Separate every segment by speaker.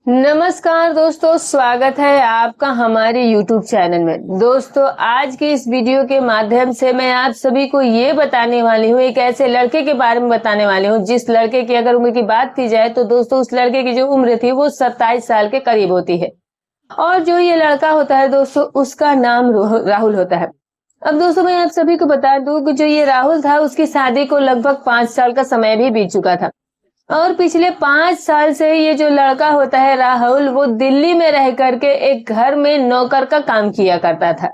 Speaker 1: नमस्कार दोस्तों, स्वागत है आपका हमारे YouTube चैनल में। दोस्तों, आज की इस वीडियो के माध्यम से मैं आप सभी को ये बताने वाली हूँ, एक ऐसे लड़के के बारे में बताने वाली हूँ जिस लड़के की अगर उम्र की बात की जाए तो दोस्तों उस लड़के की जो उम्र थी वो 27 साल के करीब होती है। और जो ये लड़का होता है दोस्तों उसका नाम राहुल होता है। अब दोस्तों मैं आप सभी को बता दूं कि जो ये राहुल था उसकी शादी को लगभग 5 साल का समय भी बीत चुका था। और पिछले 5 साल से ये जो लड़का होता है राहुल, वो दिल्ली में रह करके एक घर में नौकर का काम किया करता था।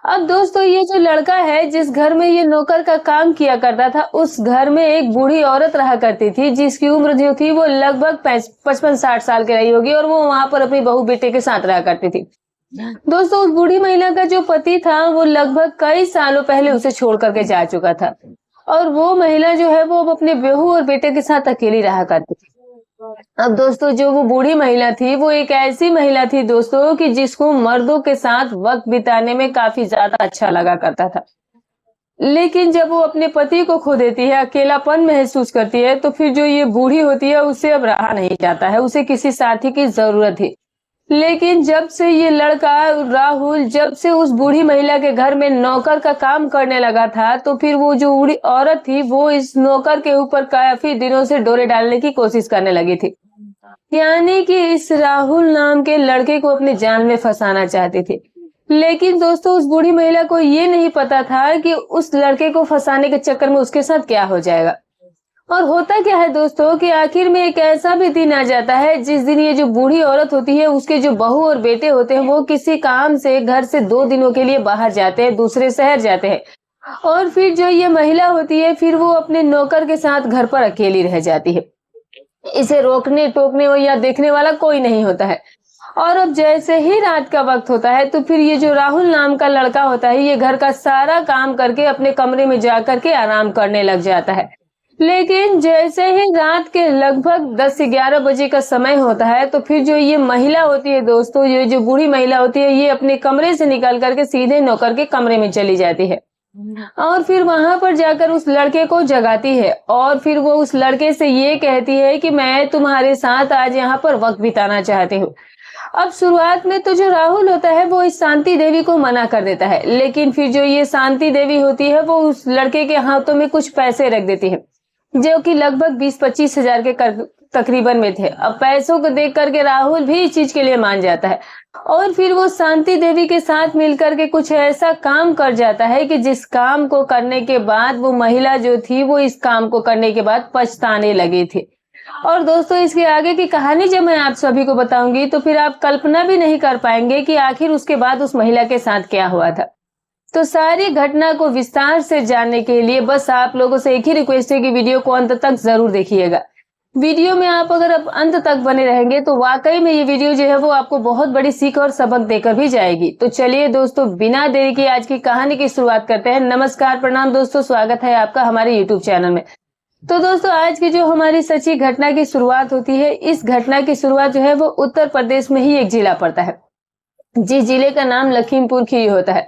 Speaker 1: अब दोस्तों ये जो लड़का है जिस घर में ये नौकर का काम किया करता था, उस घर में एक बूढ़ी औरत रहा करती थी जिसकी उम्र जो थी वो लगभग 55-60 साल की रही होगी और वो वहां पर अपनी बहू बेटे के साथ रहा करती थी। दोस्तों उस बूढ़ी महिला का जो पति था वो लगभग कई सालों पहले उसे छोड़ करके जा चुका था और वो महिला जो है वो अब अपने बहू और बेटे के साथ अकेली रहा करती थी। अब दोस्तों जो वो बूढ़ी महिला थी वो एक ऐसी महिला थी दोस्तों कि जिसको मर्दों के साथ वक्त बिताने में काफी ज्यादा अच्छा लगा करता था। लेकिन जब वो अपने पति को खो देती है, अकेलापन महसूस करती है, तो फिर जो ये बूढ़ी होती है उससे अब रहा नहीं जाता है, उसे किसी साथी की जरूरत थी। लेकिन जब से ये लड़का राहुल जब से उस बूढ़ी महिला के घर में नौकर का काम करने लगा था, तो फिर वो जो बूढ़ी औरत थी वो इस नौकर के ऊपर काफी दिनों से डोरे डालने की कोशिश करने लगी थी। यानी कि इस राहुल नाम के लड़के को अपने जाल में फंसाना चाहती थी। लेकिन दोस्तों उस बूढ़ी महिला को ये नहीं पता था कि उस लड़के को फंसाने के चक्कर में उसके साथ क्या हो जाएगा। और होता क्या है दोस्तों कि आखिर में एक ऐसा भी दिन आ जाता है जिस दिन ये जो बूढ़ी औरत होती है उसके जो बहू और बेटे होते हैं वो किसी काम से घर से 2 दिनों के लिए बाहर जाते हैं, दूसरे शहर जाते हैं। और फिर जो ये महिला होती है फिर वो अपने नौकर के साथ घर पर अकेली रह जाती है। इसे रोकने टोकने या देखने वाला कोई नहीं होता है। और अब जैसे ही रात का वक्त होता है तो फिर ये जो राहुल नाम का लड़का होता है ये घर का सारा काम करके अपने कमरे में जा करके आराम करने लग जाता है। लेकिन जैसे ही रात के लगभग 10 से 11 बजे का समय होता है तो फिर जो ये महिला होती है दोस्तों, ये जो बूढ़ी महिला होती है ये अपने कमरे से निकल करके सीधे नौकर के कमरे में चली जाती है और फिर वहां पर जाकर उस लड़के को जगाती है और फिर वो उस लड़के से ये कहती है कि मैं तुम्हारे साथ आज यहाँ पर वक्त बिताना चाहती हूँ। अब शुरुआत में तो जो राहुल होता है वो इस शांति देवी को मना कर देता है, लेकिन फिर जो ये शांति देवी होती है वो उस लड़के के हाथों में कुछ पैसे रख देती है जो कि लगभग 20-25 हजार के तकरीबन में थे। अब पैसों को देख करके राहुल भी इस चीज के लिए मान जाता है और फिर वो शांति देवी के साथ मिलकर के कुछ ऐसा काम कर जाता है कि जिस काम को करने के बाद वो महिला जो थी वो इस काम को करने के बाद पछताने लगी थी। और दोस्तों इसके आगे की कहानी जब मैं आप सभी को बताऊंगी तो फिर आप कल्पना भी नहीं कर पाएंगे कि आखिर उसके बाद उस महिला के साथ क्या हुआ था। तो सारी घटना को विस्तार से जानने के लिए बस आप लोगों से एक ही रिक्वेस्ट है कि वीडियो को अंत तक जरूर देखिएगा। वीडियो में आप अगर अब अंत तक बने रहेंगे तो वाकई में ये वीडियो जो है वो आपको बहुत बड़ी सीख और सबक देकर भी जाएगी। तो चलिए दोस्तों बिना देरी के आज की कहानी की शुरुआत करते हैं। नमस्कार, प्रणाम दोस्तों, स्वागत है आपका हमारे यूट्यूब चैनल में। तो दोस्तों आज की जो हमारी सच्ची घटना की शुरुआत होती है, इस घटना की शुरुआत जो है वो उत्तर प्रदेश में ही एक जिला पड़ता है। जिस जिले का नाम लखीमपुर खीरी होता है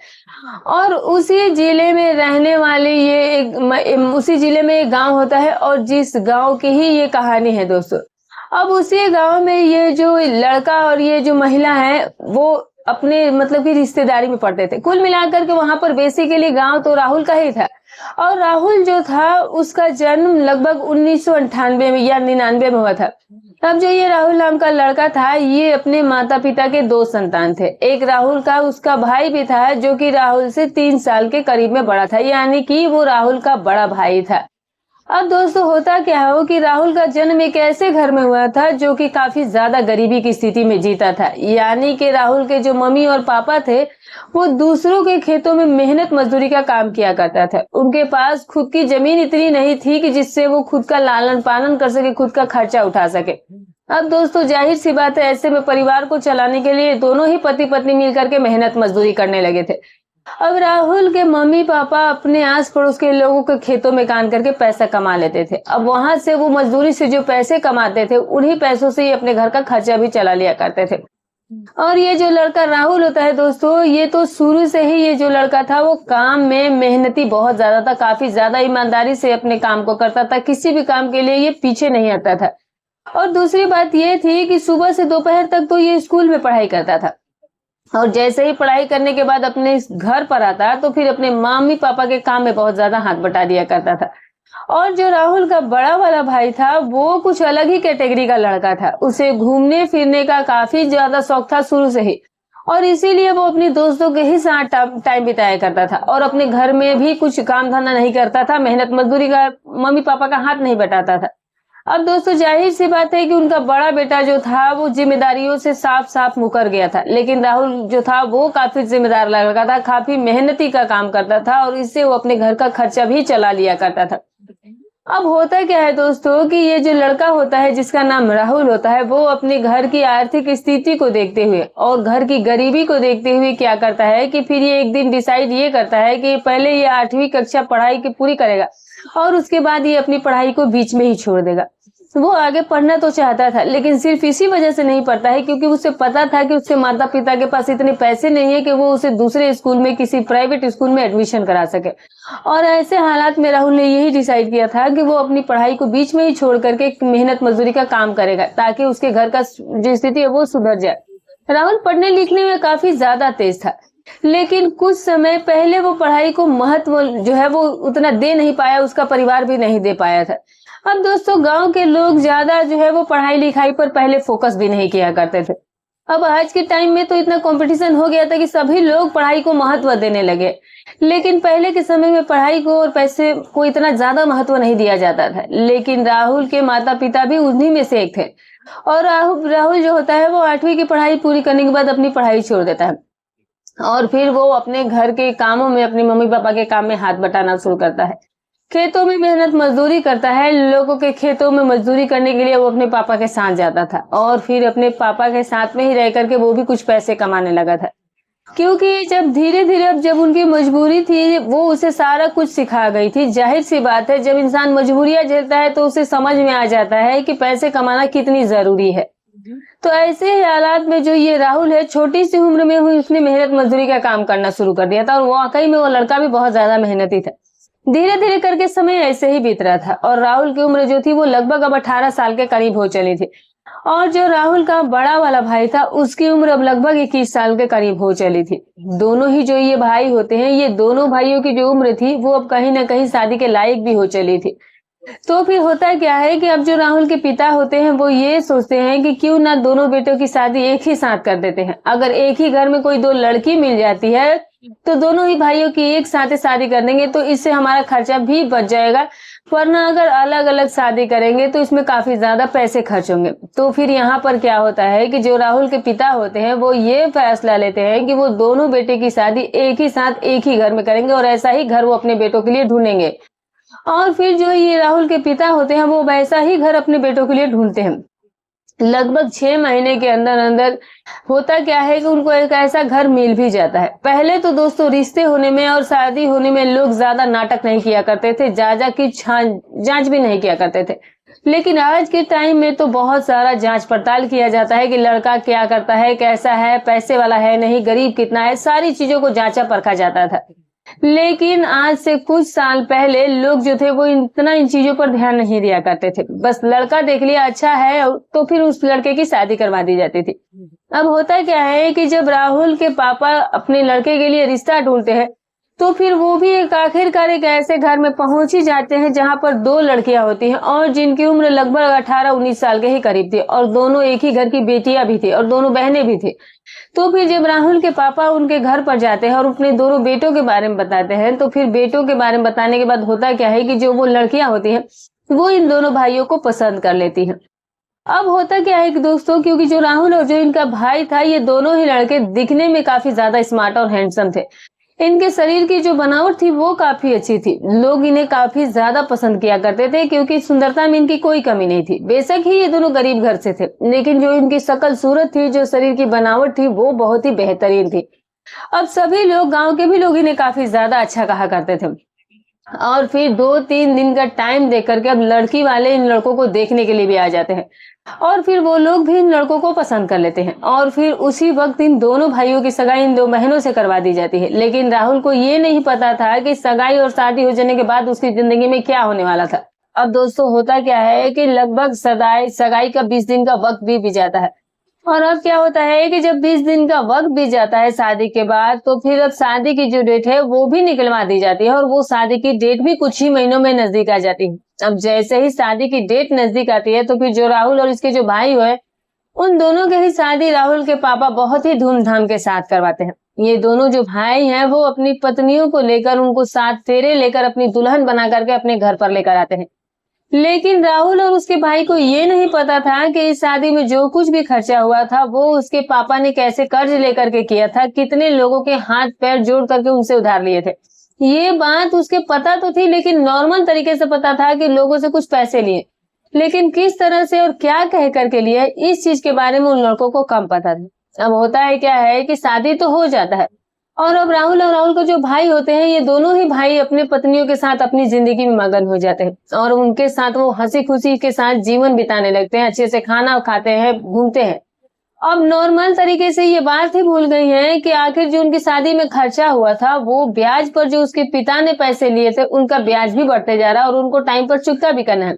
Speaker 1: और उसी जिले में रहने वाली उसी जिले में एक गांव होता है और जिस गांव की ही ये कहानी है दोस्तों। अब उसी गांव में ये जो लड़का और ये जो महिला है वो अपने मतलब की रिश्तेदारी में पड़ते थे। कुल मिलाकर के वहां पर बेसिकली गांव तो राहुल का ही था और राहुल जो था उसका जन्म लगभग 1998 में या 99 में हुआ था। अब जो ये राहुल नाम का लड़का था ये अपने माता पिता के 2 संतान थे। एक राहुल का उसका भाई भी था जो कि राहुल से 3 साल के करीब में बड़ा था, यानी कि वो राहुल का बड़ा भाई था। अब दोस्तों होता क्या हो कि राहुल का जन्म एक ऐसे घर में हुआ था जो कि काफी ज्यादा गरीबी की स्थिति में जीता था। यानी कि राहुल के जो मम्मी और पापा थे वो दूसरों के खेतों में मेहनत मजदूरी का काम किया करता था। उनके पास खुद की जमीन इतनी नहीं थी कि जिससे वो खुद का लालन पालन कर सके, खुद का खर्चा उठा सके। अब दोस्तों जाहिर सी बात है ऐसे में परिवार को चलाने के लिए दोनों ही पति पत्नी मिलकर के मेहनत मजदूरी करने लगे थे। अब राहुल के मम्मी पापा अपने आस पड़ोस के लोगों के खेतों में काम करके पैसा कमा लेते थे। अब वहां से वो मजदूरी से जो पैसे कमाते थे उन्हीं पैसों से ही अपने घर का खर्चा भी चला लिया करते थे। और ये जो लड़का राहुल होता है दोस्तों, ये तो शुरू से ही ये जो लड़का था वो काम में मेहनती बहुत ज्यादा था, काफी ज्यादा ईमानदारी से अपने काम को करता था, किसी भी काम के लिए ये पीछे नहीं हटता था। और दूसरी बात ये थी कि सुबह से दोपहर तक तो ये स्कूल में पढ़ाई करता था, और जैसे ही पढ़ाई करने के बाद अपने इस घर पर आता तो फिर अपने मम्मी पापा के काम में बहुत ज्यादा हाथ बटा दिया करता था। और जो राहुल का बड़ा वाला भाई था वो कुछ अलग ही कैटेगरी का लड़का था। उसे घूमने फिरने का काफी ज्यादा शौक था शुरू से ही, और इसीलिए वो अपने दोस्तों के ही साथ टाइम बिताया करता था और अपने घर में भी कुछ काम धंधा नहीं करता था, मेहनत मजदूरी का मम्मी पापा का हाथ नहीं बटाता था। अब दोस्तों जाहिर सी बात है कि उनका बड़ा बेटा जो था वो जिम्मेदारियों से साफ साफ मुकर गया था, लेकिन राहुल जो था वो काफी जिम्मेदार लड़का था, काफी मेहनती का काम करता था और इससे वो अपने घर का खर्चा भी चला लिया करता था। अब होता क्या है दोस्तों कि ये जो लड़का होता है जिसका नाम राहुल होता है, वो अपने घर की आर्थिक स्थिति को देखते हुए और घर की गरीबी को देखते हुए क्या करता है कि फिर ये एक दिन डिसाइड ये करता है कि पहले ये 8वीं कक्षा पढ़ाई की पूरी करेगा और उसके बाद ये अपनी पढ़ाई को बीच में ही छोड़ देगा। वो आगे पढ़ना तो चाहता था, लेकिन सिर्फ इसी वजह से नहीं पढ़ता है क्योंकि उसे पता था कि उसके माता पिता के पास इतने पैसे नहीं है कि वो उसे दूसरे स्कूल में, किसी प्राइवेट स्कूल में एडमिशन करा सके। और ऐसे हालात में राहुल ने यही डिसाइड किया था कि वो अपनी पढ़ाई को बीच में ही छोड़ करके मेहनत मजदूरी का काम करेगा ताकि उसके घर का जो स्थिति है वो सुधर जाए। राहुल पढ़ने लिखने में काफी ज्यादा तेज था, लेकिन कुछ समय पहले वो पढ़ाई को महत्व जो है वो उतना दे नहीं पाया, उसका परिवार भी नहीं दे पाया था। अब दोस्तों गांव के लोग ज्यादा जो है वो पढ़ाई लिखाई पर पहले फोकस भी नहीं किया करते थे। अब आज के टाइम में तो इतना कंपटीशन हो गया था कि सभी लोग पढ़ाई को महत्व देने लगे, लेकिन पहले के समय में पढ़ाई को और पैसे को इतना ज्यादा महत्व नहीं दिया जाता था। लेकिन राहुल के माता पिता भी उन्हीं में से एक थे, और राहुल जो होता है वो 8वीं की पढ़ाई पूरी करने के बाद अपनी पढ़ाई छोड़ देता है और फिर वो अपने घर के कामों में, अपने मम्मी पापा के काम में हाथ बटाना शुरू करता है। खेतों में मेहनत मजदूरी करता है, लोगों के खेतों में मजदूरी करने के लिए वो अपने पापा के साथ जाता था और फिर अपने पापा के साथ में ही रह करके वो भी कुछ पैसे कमाने लगा था, क्योंकि जब धीरे धीरे अब जब उनकी मजबूरी थी वो उसे सारा कुछ सिखा गई थी। जाहिर सी बात है, जब इंसान मजबूरियां झेलता है तो उसे समझ में आ जाता है कि पैसे कमाना कितनी जरूरी है। तो ऐसे ही हालात में जो ये राहुल है, छोटी सी उम्र में हुई उसने मेहनत मजदूरी का काम करना शुरू कर दिया था, और वाकई में वो लड़का भी बहुत ज्यादा मेहनती था। धीरे धीरे करके समय ऐसे ही बीत रहा था और राहुल की उम्र जो थी वो लगभग अब 18 साल के करीब हो चली थी, और जो राहुल का बड़ा वाला भाई था उसकी उम्र अब लगभग 21 साल के करीब हो चली थी। दोनों ही जो ये भाई होते हैं, ये दोनों भाइयों की जो उम्र थी वो अब कहीं ना कहीं शादी के लायक भी हो चली थी। तो फिर होता क्या है कि अब जो राहुल के पिता होते हैं वो ये सोचते हैं कि क्यों ना दोनों बेटों की शादी एक ही साथ कर देते हैं। अगर एक ही घर में कोई 2 लड़की मिल जाती है तो दोनों ही भाइयों की एक साथ शादी कर देंगे, तो इससे हमारा खर्चा भी बच जाएगा, वरना अगर अलग अलग शादी करेंगे तो इसमें काफी ज्यादा पैसे खर्च होंगे। तो फिर यहाँ पर क्या होता है कि जो राहुल के पिता होते हैं वो ये फैसला लेते हैं कि वो दोनों बेटे की शादी एक ही साथ एक ही घर में करेंगे और ऐसा ही घर वो अपने बेटों के लिए ढूंढेंगे। और फिर जो ये राहुल के पिता होते हैं वो वैसा ही घर अपने बेटों के लिए ढूंढते हैं। लगभग 6 महीने के अंदर अंदर होता क्या है कि उनको एक ऐसा घर मिल भी जाता है। पहले तो दोस्तों रिश्ते होने में और शादी होने में लोग ज्यादा नाटक नहीं किया करते थे, जांच की जांच भी नहीं किया करते थे, लेकिन आज के टाइम में तो बहुत सारा जांच पड़ताल किया जाता है कि लड़का क्या करता है, कैसा है, पैसे वाला है नहीं, गरीब कितना है, सारी चीजों को जांचा परखा जाता था। लेकिन आज से कुछ साल पहले लोग जो थे वो इतना इन चीजों पर ध्यान नहीं दिया करते थे, बस लड़का देख लिया अच्छा है तो फिर उस लड़के की शादी करवा दी जाती थी। अब होता क्या है कि जब राहुल के पापा अपने लड़के के लिए रिश्ता ढूंढते हैं तो फिर वो भी एक आखिरकार एक ऐसे घर में पहुंच ही जाते हैं जहां पर 2 लड़कियां होती हैं और जिनकी उम्र लगभग 18-19 साल के ही करीब थी, और दोनों एक ही घर की बेटियां भी थी और दोनों बहनें भी थी। तो फिर जब राहुल के पापा उनके घर पर जाते हैं और अपने दोनों बेटों के बारे में बताते हैं, तो फिर बेटों के बारे में बताने के बाद होता क्या है कि जो वो लड़कियां होती हैं वो इन दोनों भाइयों को पसंद कर लेती हैं। अब होता क्या है कि दोस्तों, क्योंकि जो राहुल और जो इनका भाई था ये दोनों ही लड़के दिखने में काफी ज्यादा स्मार्ट और हैंडसम थे, इनके शरीर की जो बनावट थी वो काफी अच्छी थी, लोग इन्हें काफी ज्यादा पसंद किया करते थे क्योंकि सुंदरता में इनकी कोई कमी नहीं थी। बेशक ही ये दोनों गरीब घर से थे, लेकिन जो इनकी शक्ल सूरत थी, जो शरीर की बनावट थी वो बहुत ही बेहतरीन थी। अब सभी लोग, गांव के भी लोग इन्हें काफी ज्यादा अच्छा कहा करते थे। और फिर 2-3 दिन का टाइम देकर करके अब लड़की वाले इन लड़कों को देखने के लिए भी आ जाते हैं और फिर वो लोग भी इन लड़कों को पसंद कर लेते हैं और फिर उसी वक्त इन दोनों भाइयों की सगाई इन 2 बहनों से करवा दी जाती है। लेकिन राहुल को ये नहीं पता था कि सगाई और शादी हो जाने के बाद उसकी जिंदगी में क्या होने वाला था। अब दोस्तों होता क्या है कि लगभग सगाई का 20 दिन का वक्त भी बीत जाता है। और अब क्या होता है कि जब 20 दिन का वक्त बीत जाता है शादी के बाद, तो फिर अब शादी की जो डेट है वो भी निकलवा दी जाती है और वो शादी की डेट भी कुछ ही महीनों में नजदीक आ जाती है। अब जैसे ही शादी की डेट नजदीक आती है तो फिर जो राहुल और इसके जो भाई हुए, उन दोनों की ही शादी राहुल के पापा बहुत ही धूमधाम के साथ करवाते हैं। ये दोनों जो भाई हैं वो अपनी पत्नियों को लेकर, उनको 7 फेरे लेकर अपनी दुल्हन बना करके अपने घर पर लेकर आते हैं। लेकिन राहुल और उसके भाई को ये नहीं पता था कि इस शादी में जो कुछ भी खर्चा हुआ था वो उसके पापा ने कैसे कर्ज लेकर के किया था, कितने लोगों के हाथ पैर जोड़ करके उनसे उधार लिए थे। ये बात उसके पता तो थी, लेकिन नॉर्मल तरीके से पता था कि लोगों से कुछ पैसे लिए, लेकिन किस तरह से और क्या कह करके लिए, इस चीज के बारे में उन लड़कों को कम पता था। अब होता है क्या है कि शादी तो हो जाता है और अब राहुल और राहुल के जो भाई होते हैं, ये दोनों ही भाई अपने पत्नियों के साथ अपनी जिंदगी में मगन हो जाते हैं और उनके साथ वो हंसी खुशी के साथ जीवन बिताने लगते हैं, अच्छे से खाना खाते हैं, घूमते हैं। अब नॉर्मल तरीके से ये बात ही भूल गई हैं कि आखिर जो उनकी शादी में खर्चा हुआ था वो ब्याज पर जो उसके पिता ने पैसे लिए थे उनका ब्याज भी बढ़ते जा रहा है और उनको टाइम पर चुकता भी करना है।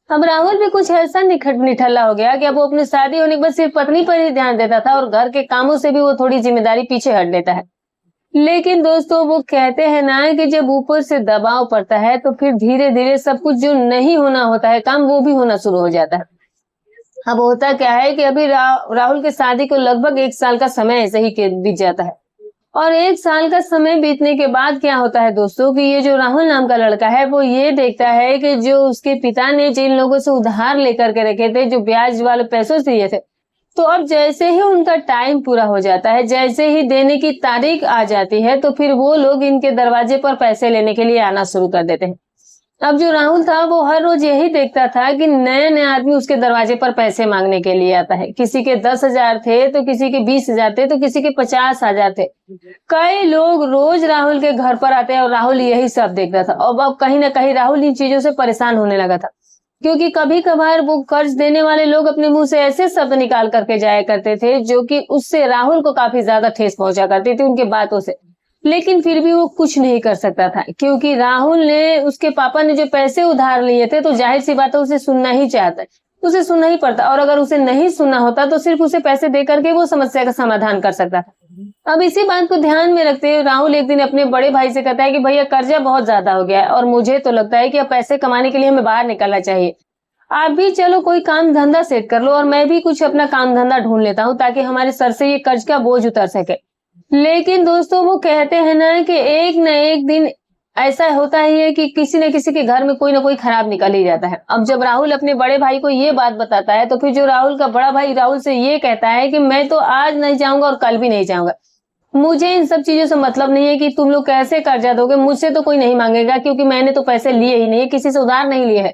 Speaker 1: अब राहुल भी कुछ ऐसा निठल्ला हो गया कि अब वो अपनी शादी होने के बाद सिर्फ पत्नी पर ही ध्यान देता था और घर के कामों से भी वो थोड़ी जिम्मेदारी पीछे हट लेता है। लेकिन दोस्तों वो कहते हैं ना कि जब ऊपर से दबाव पड़ता है तो फिर धीरे धीरे सब कुछ जो नहीं होना होता है काम, वो भी होना शुरू हो जाता है। अब होता क्या है कि अभी राहुल के शादी को लगभग 1 साल का समय ऐसे ही बीत जाता है और 1 साल का समय बीतने के बाद क्या होता है दोस्तों कि ये जो राहुल नाम का लड़का है वो ये देखता है कि जो उसके पिता ने जिन लोगों से उधार लेकर के रखे थे, जो ब्याज वाले पैसों से दिए थे, तो अब जैसे ही उनका टाइम पूरा हो जाता है, जैसे ही देने की तारीख आ जाती है, तो फिर वो लोग इनके दरवाजे पर पैसे लेने के लिए आना शुरू कर देते हैं। अब जो राहुल था वो हर रोज यही देखता था कि नया नया आदमी उसके दरवाजे पर पैसे मांगने के लिए आता है। किसी के 10,000 थे तो किसी के 20,000 थे तो किसी के 50,000 थे। कई लोग रोज राहुल के घर पर आते हैं और राहुल यही सब देखता था। और अब कहीं ना कहीं राहुल इन चीजों से परेशान होने लगा था, क्योंकि कभी कभार वो कर्ज देने वाले लोग अपने मुंह से ऐसे शब्द निकाल करके जाया करते थे जो कि उससे राहुल को काफी ज्यादा ठेस पहुंचा करती थी उनके बातों से। लेकिन फिर भी वो कुछ नहीं कर सकता था, क्योंकि राहुल ने, उसके पापा ने जो पैसे उधार लिए थे, तो जाहिर सी बात है उसे सुनना ही चाहता है, उसे सुनना ही पड़ता। और अगर उसे नहीं सुनना होता तो सिर्फ उसे पैसे दे करके वो समस्या का समाधान कर सकता था। अब इसी बात को ध्यान में रखते हुए राहुल एक दिन अपने बड़े भाई से कहता है कि भैया कर्जा बहुत ज्यादा हो गया है और मुझे तो लगता है कि अब पैसे कमाने के लिए हमें बाहर निकलना चाहिए। आप भी चलो कोई काम धंधा सेट कर लो और मैं भी कुछ अपना काम धंधा ढूंढ लेता हूँ ताकि हमारे सर से ये कर्ज का बोझ उतर सके। लेकिन दोस्तों वो कहते हैं ना कि एक न एक दिन ऐसा होता ही है कि किसी न किसी के घर में कोई ना कोई खराब निकल ही जाता है। अब जब राहुल अपने बड़े भाई को ये बात बताता है तो फिर जो राहुल का बड़ा भाई राहुल से ये कहता है कि मैं तो आज नहीं जाऊंगा और कल भी नहीं जाऊंगा, मुझे इन सब चीजों से मतलब नहीं है कि तुम लोग कैसे कर्जा दोगे, मुझसे तो कोई नहीं मांगेगा क्योंकि मैंने तो पैसे लिए ही नहीं, किसी से उधार नहीं लिए है।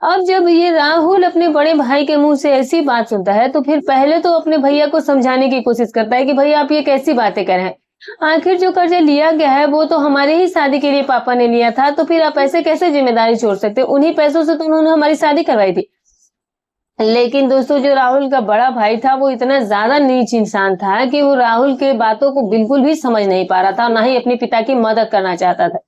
Speaker 1: अब जब ये राहुल अपने बड़े भाई के मुंह से ऐसी बात सुनता है तो फिर पहले तो अपने भैया को समझाने की कोशिश करता है कि भैया आप ये कैसी बातें कर रहे हैं, आखिर जो कर्जा लिया गया है वो तो हमारे ही शादी के लिए पापा ने लिया था, तो फिर आप ऐसे कैसे जिम्मेदारी छोड़ सकते, उन्हीं पैसों से तो उन्होंने हमारी शादी करवाई थी। लेकिन दोस्तों जो राहुल का बड़ा भाई था वो इतना ज्यादा नीच इंसान था कि वो राहुल के बातों को बिल्कुल भी समझ नहीं पा रहा था, ना ही अपने पिता की मदद करना चाहता था।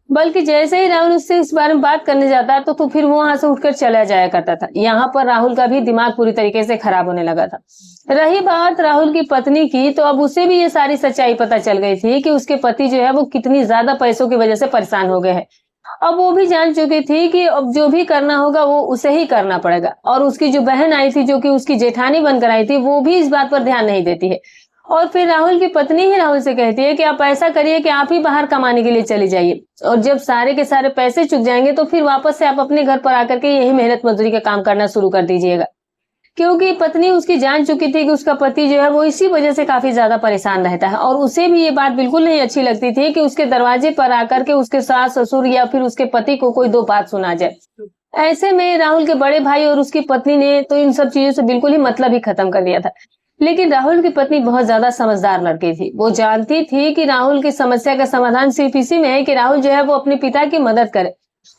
Speaker 1: बल्कि जैसे ही राहुल उससे इस बारे में बात करने जाता तो फिर वो वहां से उठकर चला जाया करता था। यहाँ पर राहुल का भी दिमाग पूरी तरीके से खराब होने लगा था। रही बात राहुल की पत्नी की, तो अब उसे भी ये सारी सच्चाई पता चल गई थी कि उसके पति जो है वो कितनी ज्यादा पैसों की वजह से परेशान हो गए हैं। अब वो भी जान चुकी थी कि अब जो भी करना होगा वो उसे ही करना पड़ेगा। और उसकी जो बहन आई थी, जो कि उसकी जेठानी बनकर आई थी, वो भी इस बात पर ध्यान नहीं देती है। और फिर राहुल की पत्नी ही राहुल से कहती है कि आप ऐसा करिए कि आप ही बाहर कमाने के लिए चली जाइए और जब सारे के सारे पैसे चुक जाएंगे तो फिर वापस से आप अपने घर पर आकर के यही मेहनत मजदूरी का काम करना शुरू कर दीजिएगा। क्योंकि पत्नी उसकी जान चुकी थी कि उसका पति जो है वो इसी वजह से काफी ज्यादा परेशान रहता है और उसे भी ये बात बिल्कुल नहीं अच्छी लगती थी कि उसके दरवाजे पर आकर के उसके सास ससुर या फिर उसके पति को कोई दो बात सुना जाए। ऐसे में राहुल के बड़े भाई और उसकी पत्नी ने तो इन सब चीजों से बिल्कुल ही मतलब ही खत्म कर दिया था। लेकिन राहुल की पत्नी बहुत ज्यादा समझदार लड़की थी। वो जानती थी कि राहुल की समस्या का समाधान सिर्फ इसी में है कि राहुल जो है वो अपने पिता की मदद करे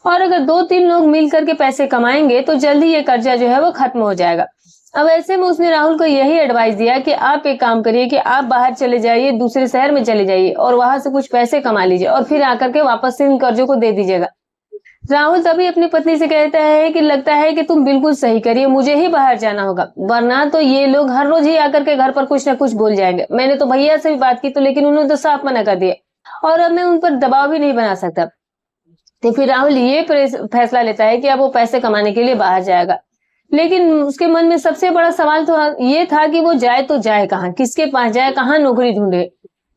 Speaker 1: और अगर 2-3 लोग मिल करके पैसे कमाएंगे तो जल्दी ये कर्जा जो है वो खत्म हो जाएगा। अब ऐसे में उसने राहुल को यही एडवाइस दिया कि आप एक काम करिए कि आप बाहर चले जाइए, दूसरे शहर में चले जाइए और वहां से कुछ पैसे कमा लीजिए और फिर आकर के वापस से इन कर्जों को दे दीजिएगा। राहुल तभी अपनी पत्नी से कहता है कि लगता है कि तुम बिल्कुल सही करिए, मुझे ही बाहर जाना होगा, वरना तो ये लोग हर रोज ही आकर के घर पर कुछ ना कुछ बोल जाएंगे। मैंने तो भैया से भी बात की तो लेकिन उन्होंने तो साफ मना कर दिया और अब मैं उन पर दबाव भी नहीं बना सकता। तो फिर राहुल ये फैसला लेता है कि अब वो पैसे कमाने के लिए बाहर जाएगा। लेकिन उसके मन में सबसे बड़ा सवाल तो ये था कि वो जाए तो जाए कहाँ, किसके पास जाए, कहाँ नौकरी ढूंढे।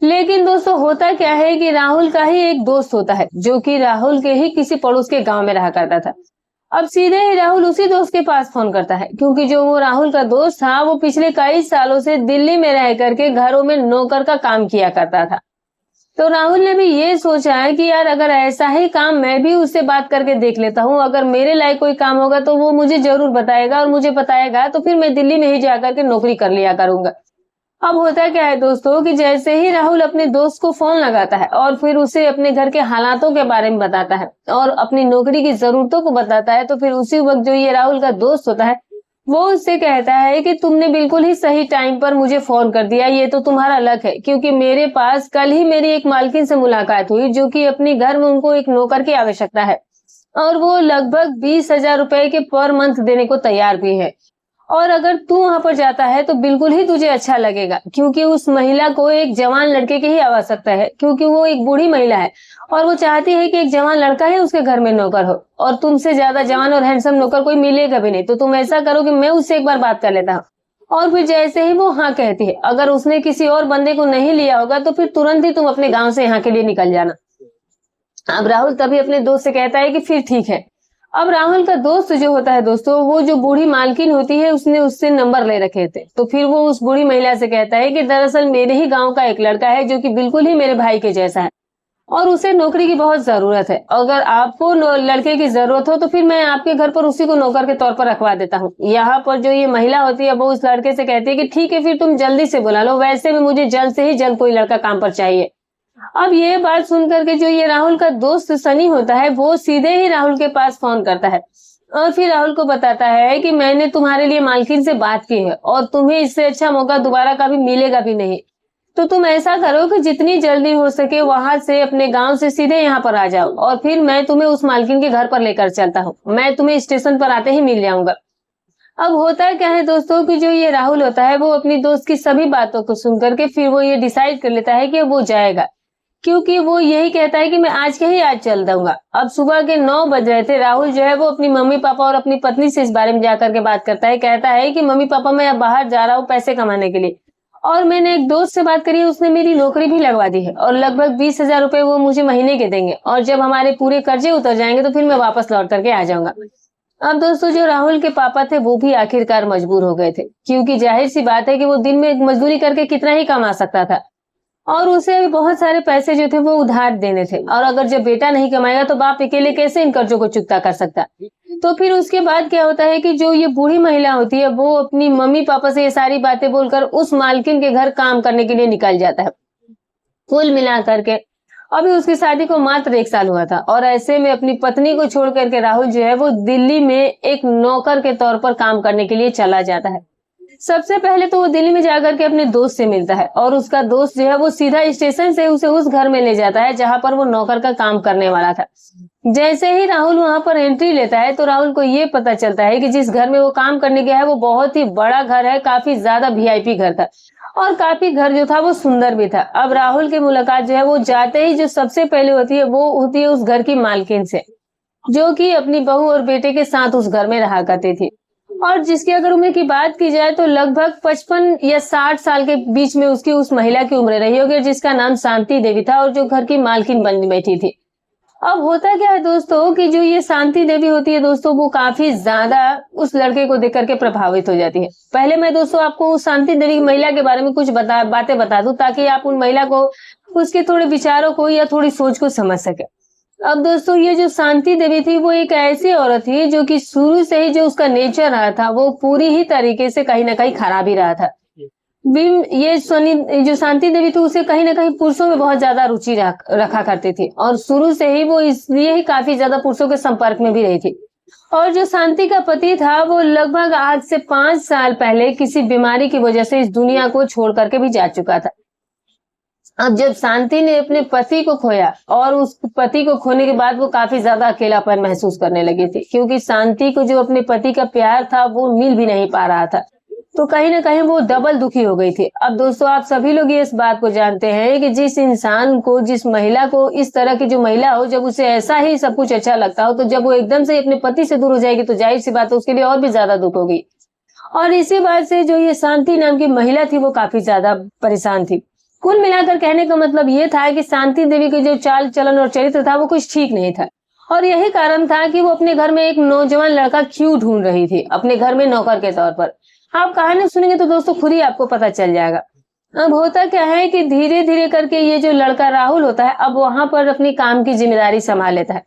Speaker 1: लेकिन दोस्तों होता क्या है कि राहुल का ही एक दोस्त होता है जो कि राहुल के ही किसी पड़ोस के गांव में रहा करता था। अब सीधे ही राहुल उसी दोस्त के पास फोन करता है, क्योंकि जो वो राहुल का दोस्त था वो पिछले कई सालों से दिल्ली में रह करके घरों में नौकर का काम किया करता था। तो राहुल ने भी ये सोचा है कि यार अगर ऐसा ही काम मैं भी उससे बात करके देख लेता हूँ, अगर मेरे लायक कोई काम होगा तो वो मुझे जरूर बताएगा और मुझे बताएगा तो फिर मैं दिल्ली में ही जाकर के नौकरी कर लिया करूंगा। अब होता क्या है दोस्तों कि जैसे ही राहुल अपने दोस्त को फोन लगाता है और फिर उसे अपने घर के हालातों के बारे में बताता है और अपनी नौकरी की जरूरतों को बताता है, तो फिर उसी वक्त जो ये राहुल का दोस्त होता है वो उससे कहता है कि तुमने बिल्कुल ही सही टाइम पर मुझे फोन कर दिया, ये तो तुम्हारा लक है, क्योंकि मेरे पास कल ही मेरी एक मालकिन से मुलाकात हुई जो कि अपने घर में उनको एक नौकर की आवश्यकता है और वो लगभग 20,000 रुपए के पर मंथ देने को तैयार भी है। और अगर तू वहां पर जाता है तो बिल्कुल ही तुझे अच्छा लगेगा, क्योंकि उस महिला को एक जवान लड़के की ही आवश्यकता है, क्योंकि वो एक बूढ़ी महिला है और वो चाहती है कि एक जवान लड़का ही उसके घर में नौकर हो, और तुमसे ज्यादा जवान और हैंडसम नौकर कोई मिलेगा भी नहीं। तो तुम ऐसा करो कि मैं उससे एक बार बात कर लेता हूँ। और फिर जैसे ही वो हाँ कहती है, अगर उसने किसी और बंदे को नहीं लिया होगा तो फिर तुरंत ही तुम अपने गाँव से यहाँ के लिए निकल जाना। अब राहुल तभी अपने दोस्त से कहता है कि फिर ठीक है। अब राहुल का दोस्त जो होता है दोस्तों, वो जो बूढ़ी मालकिन होती है उसने उससे नंबर ले रखे थे, तो फिर वो उस बूढ़ी महिला से कहता है कि दरअसल मेरे ही गांव का एक लड़का है जो कि बिल्कुल ही मेरे भाई के जैसा है और उसे नौकरी की बहुत जरूरत है। अगर आपको लड़के की जरूरत हो तो फिर मैं आपके घर पर उसी को नौकर के तौर पर रखवा देता हूँ। यहाँ पर जो ये महिला होती है वो उस लड़के से कहती है कि ठीक है फिर तुम जल्दी से बुला लो, वैसे भी मुझे जल्द से ही जल्द कोई लड़का काम पर चाहिए। अब ये बात सुन करके जो ये राहुल का दोस्त सनी होता है वो सीधे ही राहुल के पास फोन करता है और फिर राहुल को बताता है कि मैंने तुम्हारे लिए मालकिन से बात की है और तुम्हें इससे अच्छा मौका दोबारा कभी मिलेगा भी नहीं। तो तुम ऐसा करो कि जितनी जल्दी हो सके वहां से अपने गांव से सीधे यहाँ पर आ जाओ और फिर मैं तुम्हें उस मालकिन के घर पर लेकर चलता हूँ। मैं तुम्हें स्टेशन पर आते ही मिल जाऊंगा। अब होता क्या है दोस्तों कि जो ये राहुल होता है वो अपनी दोस्त की सभी बातों को सुन करके फिर वो ये डिसाइड कर लेता है कि वो जाएगा, क्योंकि वो यही कहता है कि मैं आज के ही आज चल दूंगा। अब सुबह के 9 बज रहे थे। राहुल जो है वो अपनी मम्मी पापा और अपनी पत्नी से इस बारे में जाकर के बात करता है। कहता है कि मम्मी पापा मैं अब बाहर जा रहा हूँ पैसे कमाने के लिए, और मैंने एक दोस्त से बात करी, उसने मेरी नौकरी भी लगवा दी है और लगभग 20,000 रुपए वो मुझे महीने के देंगे, और जब हमारे पूरे कर्जे उतर जाएंगे तो फिर मैं वापस लौट करके आ जाऊंगा। अब दोस्तों जो राहुल के पापा थे वो भी आखिरकार मजबूर हो गए थे, क्योंकि जाहिर सी बात है कि वो दिन में मजदूरी करके कितना ही कमा सकता था और उसे भी बहुत सारे पैसे जो थे वो उधार देने थे, और अगर जब बेटा नहीं कमाएगा तो बाप अकेले कैसे इन कर्जों को चुकता कर सकता। तो फिर उसके बाद क्या होता है कि जो ये बूढ़ी महिला होती है वो अपनी मम्मी पापा से ये सारी बातें बोलकर उस मालकिन के घर काम करने के लिए निकल जाता है। कुल मिला करके अभी उसकी शादी को मात्र 1 साल हुआ था, और ऐसे में अपनी पत्नी को छोड़ करके राहुल जो है वो दिल्ली में एक नौकर के तौर पर काम करने के लिए चला जाता है। सबसे पहले तो वो दिल्ली में जाकर के अपने दोस्त से मिलता है और उसका दोस्त जो है वो सीधा स्टेशन से उसे उस घर में ले जाता है जहां पर वो नौकर का काम करने वाला था। जैसे ही राहुल वहां पर एंट्री लेता है तो राहुल को ये पता चलता है कि जिस घर में वो काम करने गया है वो बहुत ही बड़ा घर है, काफी ज्यादा वीआईपी घर था और काफी घर जो था वो सुंदर भी था। अब राहुल की मुलाकात जो है वो जाते ही जो सबसे पहले होती है वो होती है उस घर की मालकिन से, जो कि अपनी बहू और बेटे के साथ उस घर में रहा करती थी, और जिसकी अगर उम्र की बात की जाए तो लगभग 55 या 60 साल के बीच में उसकी उस महिला की उम्र रही होगी, जिसका नाम शांति देवी था और जो घर की मालकिन बन बैठी थी। अब होता क्या है दोस्तों कि जो ये शांति देवी होती है दोस्तों वो काफी ज्यादा उस लड़के को देख करके प्रभावित हो जाती है। पहले मैं दोस्तों आपको उस शांति देवी की महिला के बारे में कुछ बातें बता दूं ताकि आप उन महिला को, उसके थोड़े विचारों को या थोड़ी सोच को समझ सके। अब दोस्तों ये जो शांति देवी थी वो एक ऐसी औरत थी जो कि शुरू से ही जो उसका नेचर रहा था वो पूरी ही तरीके से कहीं ना कहीं खराब ही रहा था। ये जो शांति देवी थी उसे कहीं ना कहीं पुरुषों में बहुत ज्यादा रुचि रखा करती थी, और शुरू से ही वो इसलिए ही काफी ज्यादा पुरुषों के संपर्क में भी रही थी। और जो शांति का पति था वो लगभग आज से 5 साल पहले किसी बीमारी की वजह से इस दुनिया को छोड़ करके भी जा चुका था। अब जब शांति ने अपने पति को खोया और उस पति को खोने के बाद वो काफी ज्यादा अकेलापन महसूस करने लगी थी, क्योंकि शांति को जो अपने पति का प्यार था वो मिल भी नहीं पा रहा था। तो कहीं ना कहीं वो डबल दुखी हो गई थी। अब दोस्तों, आप सभी लोग ये इस बात को जानते हैं कि जिस इंसान को, जिस महिला को, इस तरह की जो महिला हो, जब उसे ऐसा ही सब कुछ अच्छा लगता हो, तो जब वो एकदम से अपने पति से दूर हो जाएगी तो जाहिर सी बात है उसके लिए और भी ज्यादा दुख होगी। और इसी बात से जो ये शांति नाम की महिला थी वो काफी ज्यादा परेशान थी। कुल मिलाकर कहने का मतलब ये था कि शांति देवी की जो चाल चलन और चरित्र था वो कुछ ठीक नहीं था, और यही कारण था कि वो अपने घर में एक नौजवान लड़का क्यों ढूंढ रही थी, अपने घर में नौकर के तौर पर। आप कहानी सुनेंगे तो दोस्तों खुद ही आपको पता चल जाएगा। अब होता क्या है कि धीरे धीरे करके ये जो लड़का राहुल होता है, अब वहां पर अपनी काम की जिम्मेदारी संभाल लेता है,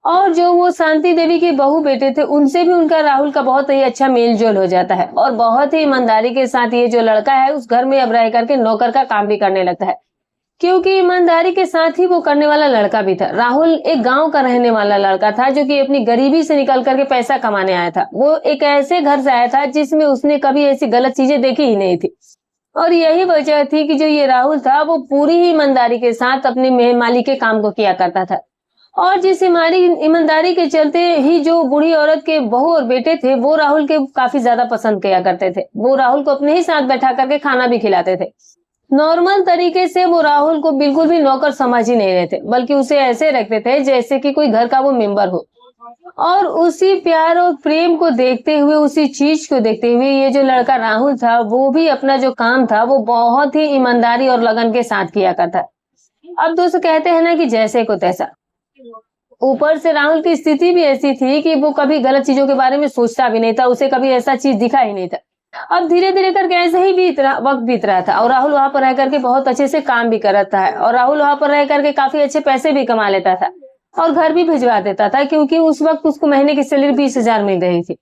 Speaker 1: और जो वो शांति देवी के बहू बेटे थे उनसे भी उनका राहुल का बहुत ही अच्छा मेल जोल हो जाता है, और बहुत ही ईमानदारी के साथ ये जो लड़का है उस घर में अब रह करके नौकर का काम भी करने लगता है, क्योंकि ईमानदारी के साथ ही वो करने वाला लड़का भी था। राहुल एक गांव का रहने वाला लड़का था जो कि अपनी गरीबी से निकल करके पैसा कमाने आया था। वो एक ऐसे घर से आया था जिसमें उसने कभी ऐसी गलत चीजें देखी ही नहीं थी, और यही वजह थी कि जो ये राहुल था वो पूरी ही ईमानदारी के साथ अपने मालिक के काम को किया करता था। और जिस ईमानदारी के चलते ही जो बूढ़ी औरत के बहू और बेटे थे वो राहुल के काफी ज्यादा पसंद किया करते थे। वो राहुल को अपने ही साथ बैठा करके खाना भी खिलाते थे। नॉर्मल तरीके से वो राहुल को बिल्कुल भी नौकर समझ ही नहीं रहे थे, बल्कि उसे ऐसे रखते थे जैसे कि कोई घर का वो मेंबर हो। और उसी प्यार और प्रेम को देखते हुए, उसी चीज को देखते हुए ये जो लड़का राहुल था वो भी अपना जो काम था वो बहुत ही ईमानदारी और लगन के साथ किया करता। अब दोस्तों कहते हैं ना कि जैसे को तैसा। ऊपर से राहुल की स्थिति भी ऐसी थी कि वो कभी गलत चीजों के बारे में सोचता भी नहीं था, उसे कभी ऐसा चीज दिखा ही नहीं था। अब धीरे धीरे करके ऐसे ही वक्त बीत रहा था, और राहुल वहां पर रह करके बहुत अच्छे से काम भी करता है, और राहुल वहां पर रह करके काफी अच्छे पैसे भी कमा लेता था और घर भी भिजवा देता था, क्योंकि उस वक्त उसको महीने की सैलरी 20,000 मिल रही थी।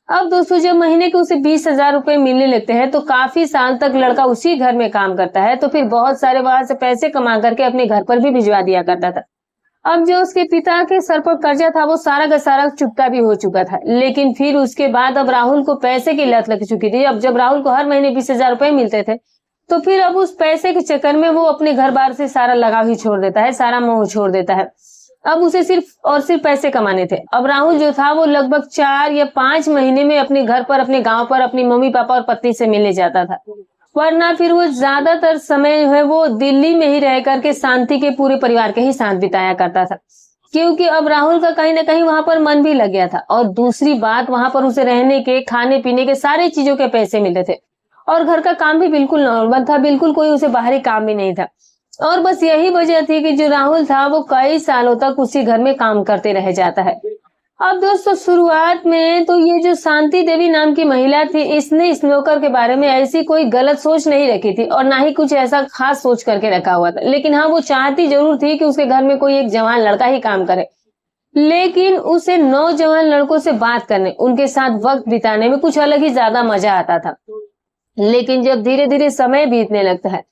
Speaker 1: अब दोस्तों, जब महीने के उसे 20,000 रुपए मिलने लगते हैं तो काफी साल तक लड़का उसी घर में काम करता है, तो फिर बहुत सारे वहां से पैसे कमा करके अपने घर पर भी भिजवा दिया करता था। अब जो उसके पिता के सर पर कर्जा था वो सारा का सारा चुकता भी हो चुका था, लेकिन फिर उसके बाद अब राहुल को पैसे की लत लग चुकी थी। अब जब राहुल को हर महीने 20,000 रुपए मिलते थे तो फिर अब उस पैसे के चक्कर में वो अपने घर बार से सारा लगाव ही छोड़ देता है, सारा मोह छोड़ देता है। अब उसे सिर्फ और सिर्फ पैसे कमाने थे। अब राहुल जो था वो लगभग 4 या 5 महीने में अपने घर पर, अपने गांव पर अपनी मम्मी पापा और पत्नी से मिलने जाता था, वरना फिर वो ज्यादातर समय जो है वो दिल्ली में ही रह करके शांति के पूरे परिवार के ही साथ बिताया करता था, क्योंकि अब राहुल का कहीं ना कहीं वहां पर मन भी लग गया था। और दूसरी बात, वहां पर उसे रहने के, खाने पीने के सारे चीजों के पैसे मिलते थे, और घर का काम भी बिल्कुल नॉर्मल था, बिल्कुल कोई उसे बाहरी काम भी नहीं था। और बस यही वजह थी कि जो राहुल था वो कई सालों तक उसी घर में काम करते रह जाता है। अब दोस्तों, शुरुआत में तो ये जो शांति देवी नाम की महिला थी, इसने इस नौकर के बारे में ऐसी कोई गलत सोच नहीं रखी थी, और ना ही कुछ ऐसा खास सोच करके रखा हुआ था। लेकिन हाँ, वो चाहती जरूर थी कि उसके घर में कोई एक जवान लड़का ही काम करे, लेकिन उसे नौजवान लड़कों से बात करने, उनके साथ वक्त बिताने में कुछ अलग ही ज्यादा मजा आता था। लेकिन जब धीरे धीरे समय बीतने लगता है,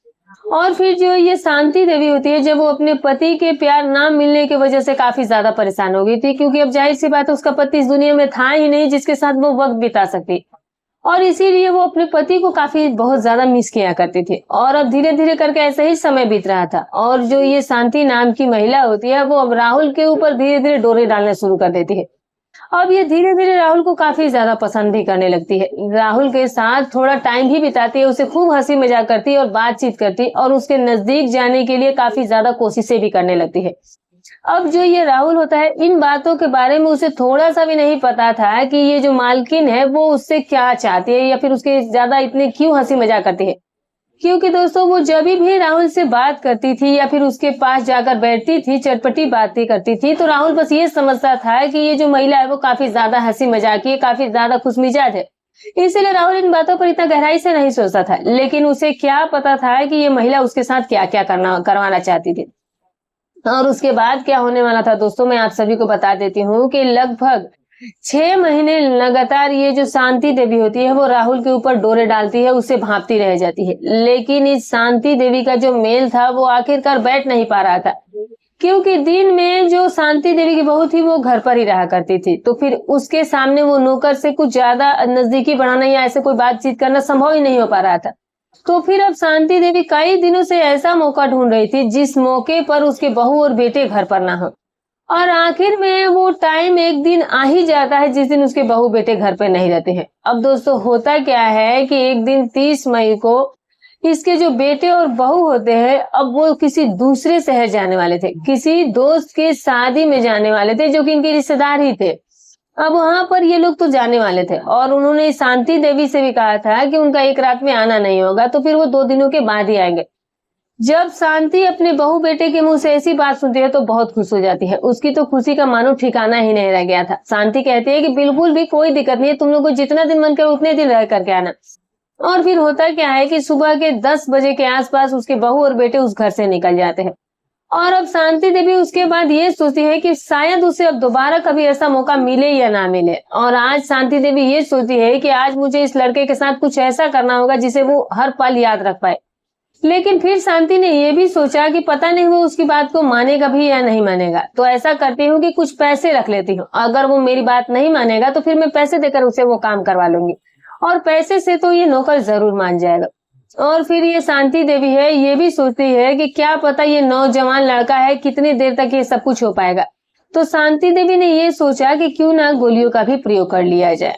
Speaker 1: और फिर जो ये शांति देवी होती है, जब वो अपने पति के प्यार ना मिलने की वजह से काफी ज्यादा परेशान हो गई थी, क्योंकि अब जाहिर सी बात है उसका पति इस दुनिया में था ही नहीं जिसके साथ वो वक्त बिता सकती, और इसीलिए वो अपने पति को काफी बहुत ज्यादा मिस किया करती थी। और अब धीरे धीरे करके ऐसे ही समय बीत रहा था, और जो ये शांति नाम की महिला होती है वो अब राहुल के ऊपर धीरे धीरे डोरे डालना शुरू कर देती है। अब ये धीरे धीरे राहुल को काफी ज्यादा पसंद भी करने लगती है, राहुल के साथ थोड़ा टाइम भी बिताती है, उसे खूब हंसी मजाक करती है और बातचीत करती, और उसके नजदीक जाने के लिए काफी ज्यादा कोशिशें भी करने लगती है। अब जो ये राहुल होता है, इन बातों के बारे में उसे थोड़ा सा भी नहीं पता था कि ये जो मालकिन है वो उससे क्या चाहती है, या फिर उसके ज्यादा इतने क्यों हंसी मजाक करती है। क्योंकि दोस्तों, वो जब भी राहुल से बात करती थी या फिर उसके पास जाकर बैठती थी, चटपटी बातें करती थी, तो राहुल बस ये समझता था कि ये जो महिला है वो काफी ज्यादा हंसी मजाकी है, काफी ज्यादा खुशमिजाज है। इसीलिए राहुल इन बातों पर इतना गहराई से नहीं सोचता था। लेकिन उसे क्या पता था कि ये महिला उसके साथ क्या क्या करवाना चाहती थी। और उसके बाद क्या होने वाला था दोस्तों, मैं आप सभी को बता देती हूँ कि लगभग 6 महीने लगातार ये जो शांति देवी होती है वो राहुल के ऊपर डोरे डालती है, उसे भांपती रह जाती है। लेकिन इस शांति देवी का जो मेल था वो आखिरकार बैठ नहीं पा रहा था, क्योंकि दिन में जो शांति देवी की बहू थी वो घर पर ही रहा करती थी, तो फिर उसके सामने वो नौकर से कुछ ज्यादा नजदीकी बढ़ाना या ऐसे कोई बातचीत करना संभव ही नहीं हो पा रहा था। तो फिर अब शांति देवी कई दिनों से ऐसा मौका ढूंढ रही थी जिस मौके पर उसके बहू और बेटे घर पर ना हो। और आखिर में वो टाइम एक दिन आ ही जाता है जिस दिन उसके बहू बेटे घर पे नहीं रहते हैं। अब दोस्तों होता क्या है कि एक दिन 30 मई को इसके जो बेटे और बहू होते हैं, अब वो किसी दूसरे शहर जाने वाले थे, किसी दोस्त के शादी में जाने वाले थे जो कि इनके रिश्तेदार ही थे। अब वहां पर ये लोग तो जाने वाले थे और उन्होंने शांति देवी से भी कहा था कि उनका एक रात में आना नहीं होगा, तो फिर वो 2 दिनों के बाद ही आएंगे। जब शांति अपने बहू बेटे के मुंह से ऐसी बात सुनती है तो बहुत खुश हो जाती है। उसकी तो खुशी का मानो ठिकाना ही नहीं रह गया था। शांति कहती है कि बिल्कुल भी कोई दिक्कत नहीं है, तुम लोग को जितना दिन मन करे उतने दिन रह करके आना। और फिर होता क्या है कि सुबह के 10 बजे के आसपास उसके बहू और बेटे उस घर से निकल जाते हैं। और अब शांति देवी उसके बाद ये सोचती है कि शायद उसे अब दोबारा कभी ऐसा मौका मिले या ना मिले। और आज शांति देवी ये सोचती है कि आज मुझे इस लड़के के साथ कुछ ऐसा करना होगा जिसे वो हर पल याद रख पाए। लेकिन फिर शांति ने यह भी सोचा कि पता नहीं वो उसकी बात को मानेगा भी या नहीं मानेगा, तो ऐसा करती हूँ कि कुछ पैसे रख लेती हूँ। अगर वो मेरी बात नहीं मानेगा तो फिर मैं पैसे देकर उसे वो काम करवा लूंगी, और पैसे से तो ये नौकर जरूर मान जाएगा। और फिर ये शांति देवी है, ये भी सोचती है कि क्या पता ये नौजवान लड़का है, कितनी देर तक ये सब कुछ हो पाएगा। तो शांति देवी ने ये सोचा कि क्यों ना गोलियों का भी प्रयोग कर लिया जाए।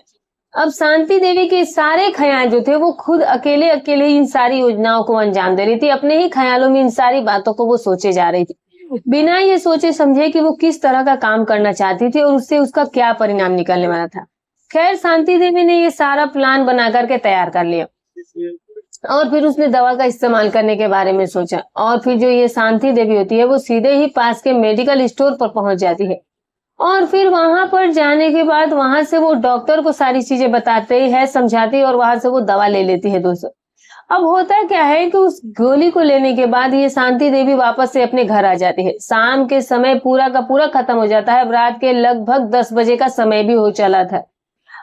Speaker 1: अब शांति देवी के सारे ख्याल जो थे वो खुद अकेले अकेले इन सारी योजनाओं को अंजाम दे रही थी। अपने ही ख्यालों में इन सारी बातों को वो सोचे जा रही थी, बिना ये सोचे समझे कि वो किस तरह का काम करना चाहती थी और उससे उसका क्या परिणाम निकलने वाला था। खैर शांति देवी ने ये सारा प्लान बना करके तैयार कर लिया और फिर उसने दवा का इस्तेमाल करने के बारे में सोचा। और फिर जो ये शांति देवी होती है वो सीधे ही पास के मेडिकल स्टोर पर पहुंच जाती है। और फिर वहां पर जाने के बाद वहां से वो डॉक्टर को सारी चीजें बताते है, समझाती, और वहां से वो दवा ले लेती है दोस्तों। अब होता क्या है कि उस गोली को लेने के बाद ये शांति देवी वापस से अपने घर आ जाती है। शाम के समय पूरा का पूरा खत्म हो जाता है। अब रात के लगभग 10 बजे का समय भी हो चला था।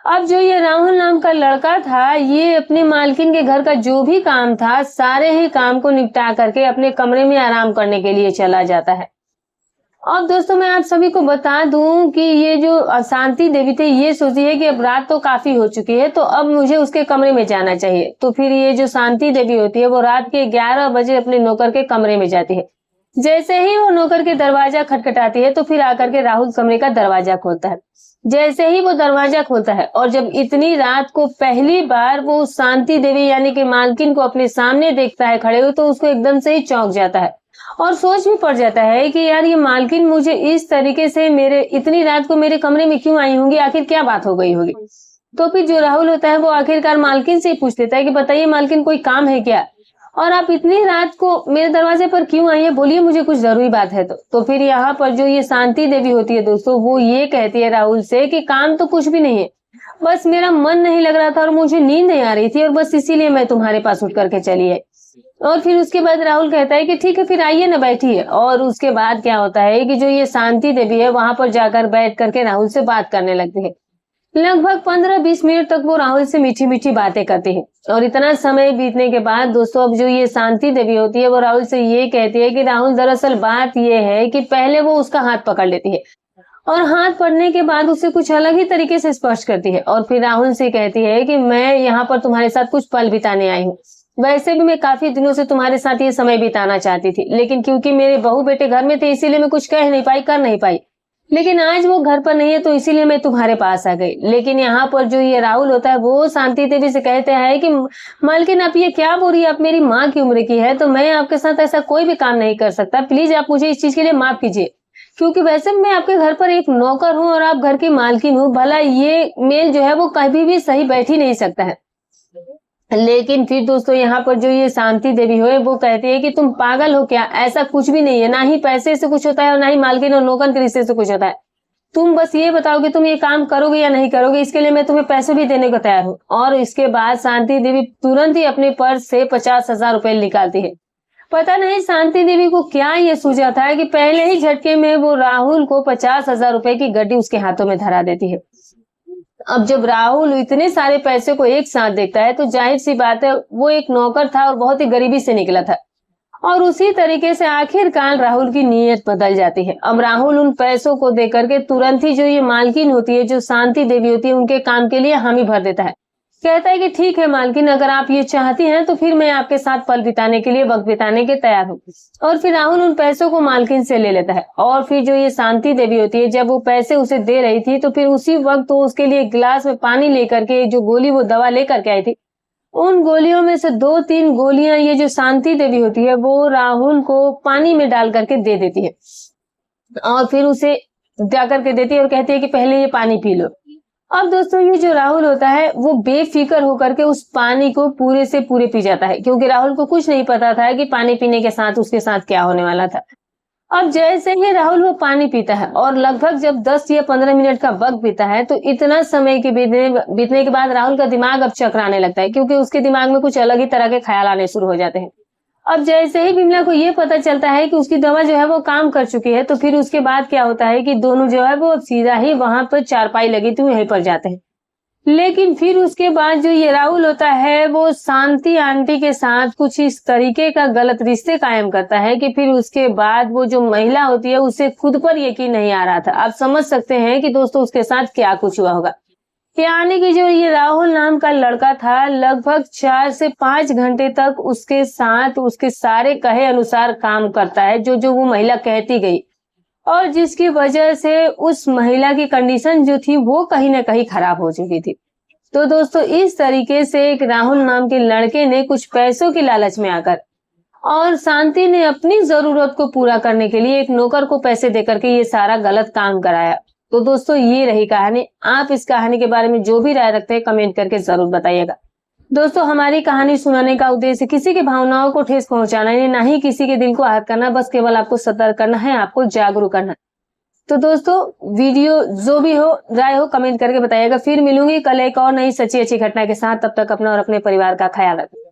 Speaker 1: अब जो ये राहुल नाम का लड़का था, ये अपने मालकिन के घर का जो भी काम था सारे ही काम को निपटा करके अपने कमरे में आराम करने के लिए चला जाता है। और दोस्तों मैं आप सभी को बता दूं कि ये जो शांति देवी थे ये सोची है कि अब रात तो काफी हो चुकी है, तो अब मुझे उसके कमरे में जाना चाहिए। तो फिर ये जो शांति देवी होती है वो रात के 11 बजे अपने नौकर के कमरे में जाती है। जैसे ही वो नौकर के दरवाजा खटखटाती है तो फिर आकर के राहुल कमरे का दरवाजा खोलता है। जैसे ही वो दरवाजा खोलता है और जब इतनी रात को पहली बार वो शांति देवी यानी कि मालकिन को अपने सामने देखता है खड़े हुए, तो उसको एकदम से ही चौंक जाता है और सोच भी पड़ जाता है कि यार ये मालकिन मुझे इस तरीके से मेरे इतनी रात को मेरे कमरे में क्यों आई होंगी, आखिर क्या बात हो गई होगी। तो फिर जो राहुल होता है वो आखिरकार मालकिन से पूछ लेता है कि बताइए मालकिन कोई काम है क्या, और आप इतनी रात को मेरे दरवाजे पर क्यों आई है, बोलिए मुझे कुछ जरूरी बात है। तो फिर यहाँ पर जो ये शांति देवी होती है दोस्तों वो ये कहती है राहुल से कि काम तो कुछ भी नहीं है, बस मेरा मन नहीं लग रहा था और मुझे नींद नहीं आ रही थी और बस इसीलिए मैं तुम्हारे पास उठ करके चली आई। और फिर उसके बाद राहुल कहता है कि ठीक है फिर आइए ना बैठिए। और उसके बाद क्या होता है कि जो ये शांति देवी है वहां पर जाकर बैठ करके राहुल से बात करने लगती है। लगभग 15-20 मिनट तक वो राहुल से मीठी मीठी बातें करती है। और इतना समय बीतने के बाद दोस्तों अब जो ये शांति देवी होती है वो राहुल से ये कहती है कि राहुल दरअसल बात ये है कि पहले वो उसका हाथ पकड़ लेती है और हाथ पकड़ने के बाद उसे कुछ अलग ही तरीके से स्पर्श करती है और फिर राहुल से कहती है कि मैं यहाँ पर तुम्हारे साथ कुछ पल बिताने आई हूँ। वैसे भी मैं काफी दिनों से तुम्हारे साथ ये समय बिताना चाहती थी, लेकिन क्योंकि मेरे बहू बेटे घर में थे इसीलिए मैं कुछ कह नहीं पाई, कर नहीं पाई। लेकिन आज वो घर पर नहीं है तो इसीलिए मैं तुम्हारे पास आ गई। लेकिन यहाँ पर जो ये राहुल होता है वो शांति देवी से कहते हैं कि मालकिन आप ये क्या बोल रही है, आप मेरी माँ की उम्र की है तो मैं आपके साथ ऐसा कोई भी काम नहीं कर सकता। प्लीज आप मुझे इस चीज के लिए माफ कीजिए, क्योंकि वैसे मैं आपके घर पर एक नौकर हूँ और आप घर की मालकिन हूँ। भला ये मेल जो है वो कभी भी सही बैठ ही नहीं सकता है। लेकिन फिर दोस्तों यहाँ पर जो ये शांति देवी है वो कहती है कि तुम पागल हो क्या, ऐसा कुछ भी नहीं है, ना ही पैसे से कुछ होता है और ना ही मालकिन और नौकर के रिश्ते से कुछ होता है। तुम बस ये बताओ कि तुम ये काम करोगे या नहीं करोगे, इसके लिए मैं तुम्हें पैसे भी देने को तैयार हूँ। और इसके बाद शांति देवी तुरंत ही अपने पर्स से 50,000 रुपए निकालती है। पता नहीं शांति देवी को क्या ये सूझा था कि पहले ही झटके में वो राहुल को 50,000 रुपए की गड्डी उसके हाथों में धरा देती है। अब जब राहुल इतने सारे पैसे को एक साथ देखता है तो जाहिर सी बात है वो एक नौकर था और बहुत ही गरीबी से निकला था। और उसी तरीके से आखिरकार राहुल की नीयत बदल जाती है। अब राहुल उन पैसों को देकर के तुरंत ही जो ये मालकिन होती है, जो शांति देवी होती है, उनके काम के लिए हामी भर देता है। कहता है कि ठीक है मालकिन, अगर आप ये चाहती हैं तो फिर मैं आपके साथ पल बिताने के लिए, वक्त बिताने के तैयार हूँ। और फिर राहुल उन पैसों को मालकिन से ले लेता है। और फिर जो ये शांति देवी होती है, जब वो पैसे उसे दे रही थी तो फिर उसी वक्त वो उसके लिए गिलास में पानी लेकर के, जो गोली वो दवा लेकर के आई थी, उन गोलियों में से 2-3 गोलियां ये जो शांति देवी होती है वो राहुल को पानी में डाल करके दे देती है। और फिर उसे जाकर के देती है और कहती है कि पहले ये पानी पी लो। अब दोस्तों ये जो राहुल होता है वो बेफिक्र होकर के उस पानी को पूरे से पूरे पी जाता है, क्योंकि राहुल को कुछ नहीं पता था कि पानी पीने के साथ उसके साथ क्या होने वाला था। अब जैसे ही राहुल वो पानी पीता है और लगभग जब 10 या 15 मिनट का वक्त बीता है, तो इतना समय के बीतने के बाद राहुल का दिमाग अब चकराने लगता है, क्योंकि उसके दिमाग में कुछ अलग ही तरह के ख्याल आने शुरू हो जाते हैं। अब जैसे ही विमला को ये पता चलता है कि उसकी दवा जो है वो काम कर चुकी है, तो फिर उसके बाद क्या होता है कि दोनों जो है वो अब सीधा ही वहां पर चारपाई लगी थी वहीं पर जाते हैं। लेकिन फिर उसके बाद जो ये राहुल होता है वो शांति आंटी के साथ कुछ इस तरीके का गलत रिश्ते कायम करता है कि फिर उसके बाद वो जो महिला होती है उसे खुद पर यकीन नहीं आ रहा था। आप समझ सकते हैं कि दोस्तों उसके साथ क्या कुछ हुआ होगा। यानी कि जो ये राहुल नाम का लड़का था, लगभग 4 से 5 घंटे तक उसके साथ उसके सारे कहे अनुसार काम करता है, जो जो वो महिला कहती गई, और जिसकी वजह से उस महिला की कंडीशन जो थी वो कहीं ना कहीं खराब हो चुकी थी। तो दोस्तों इस तरीके से एक राहुल नाम के लड़के ने कुछ पैसों की लालच में आकर और शांति ने अपनी जरूरत को पूरा करने के लिए एक नौकर को पैसे देकर के ये सारा गलत काम कराया। तो दोस्तों ये रही कहानी। आप इस कहानी के बारे में जो भी राय रखते हैं कमेंट करके जरूर बताइएगा। दोस्तों हमारी कहानी सुनाने का उद्देश्य किसी की भावनाओं को ठेस पहुंचाना है, ना ही किसी के दिल को आहत करना, बस केवल आपको सतर्क करना है, आपको जागरूक करना है। तो दोस्तों वीडियो जो भी हो, राय हो, कमेंट करके बताइएगा। फिर मिलूंगी कल एक और नई सच्ची अच्छी घटना के साथ। तब तक अपना और अपने परिवार का ख्याल रखिए।